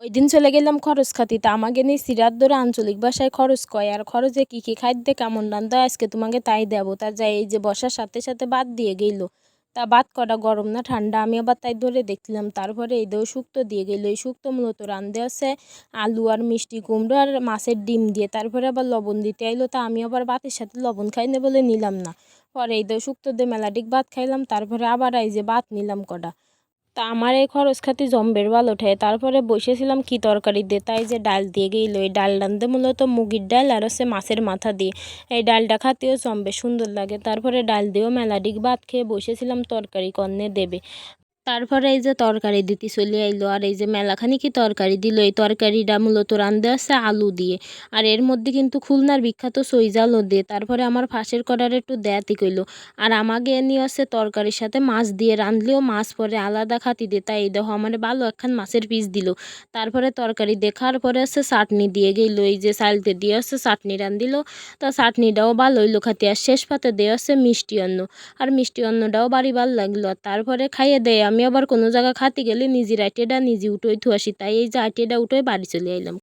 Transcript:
ওইদিন চলে গেলাম খরচ খাতিতে। আমাকে নিয়ে সিরাত ধরে আঞ্চলিক ভাষায় খরচ কয়। আর খরচে কী কী খাদ্যে কেমন রান্ধা হয় আজকে তোমাকে তাই দেবো। তা যাই এই যে বসার সাথে সাথে ভাত দিয়ে গেল। তা ভাত কটা গরম না ঠান্ডা আমি আবার তাই ধরে দেখলাম। তারপরে এই দেও শুক্তো দিয়ে গেল। এই শুক্তো মূলত রান্ধে আছে আলু আর মিষ্টি কুমড়ো আর মাছের ডিম দিয়ে। তারপরে আবার লবণ দিতে আইলো। তা আমি আবার ভাতের সাথে লবণ খাই না বলে নিলাম না। পরে এই দেও শুক্তো দিয়ে মেলাডিক ভাত খাইলাম। তারপরে আবার এই যে ভাত নিলাম কটা। তা আমার এই খরচ খাতি জম্বের বাল ওঠে। তারপরে বসেছিলাম কি তরকারি দিয়ে, তাই যে ডাল দিয়ে গেলো। এই ডাল রান্ধতে মূলত মুগির ডাল আর হচ্ছে মাছের মাথা দিয়ে। এই ডালটা খাতেও জম্বে সুন্দর লাগে। তারপরে ডাল দিয়েও মেলাডিক ভাত খেয়ে বসেছিলাম তরকারি কন্নে দেবে। তারপরে এই যে তরকারি দিতে চলে আইলো। আর এই যে মেলাখানি কি তরকারি দিল। এই তরকারিটা মূলত রান্ধে আছে আলু দিয়ে। আর এর মধ্যে কিন্তু খুলনার বিখ্যাত সইজালও দিয়ে। তারপরে আমার ফাঁসের কড়ার একটু দেয়াতি কইলো। আর আমাকে নিয়ে আসছে তরকারির সাথে মাছ দিয়ে রাঁধলেও মাছ পরে আলাদা খাতি দিয়ে। তাই এই দেখো আমার ভালো একখান মাছের পিস দিল। তারপরে তরকারি দেখার পরে হচ্ছে চাটনি দিয়ে গেল। এই যে চালতে দিয়ে হচ্ছে চাটনি রাঁধিল। তা চাটনিটাও ভালো হইলো খাতে। আর শেষ পাতে দেওয়া হচ্ছে মিষ্টি অন্ন। আর মিষ্টি অন্নটাও বাড়ি ভাল লাগলো। আর তারপরে খাইয়ে দেয় আমি আবার কোনো জায়গা খাতে গেলে নিজের আইটেটা নিজে উঠোই থুয়াসি। তাই এই যে আইটেটা উঠোই বাড়ি চলে আইলাম।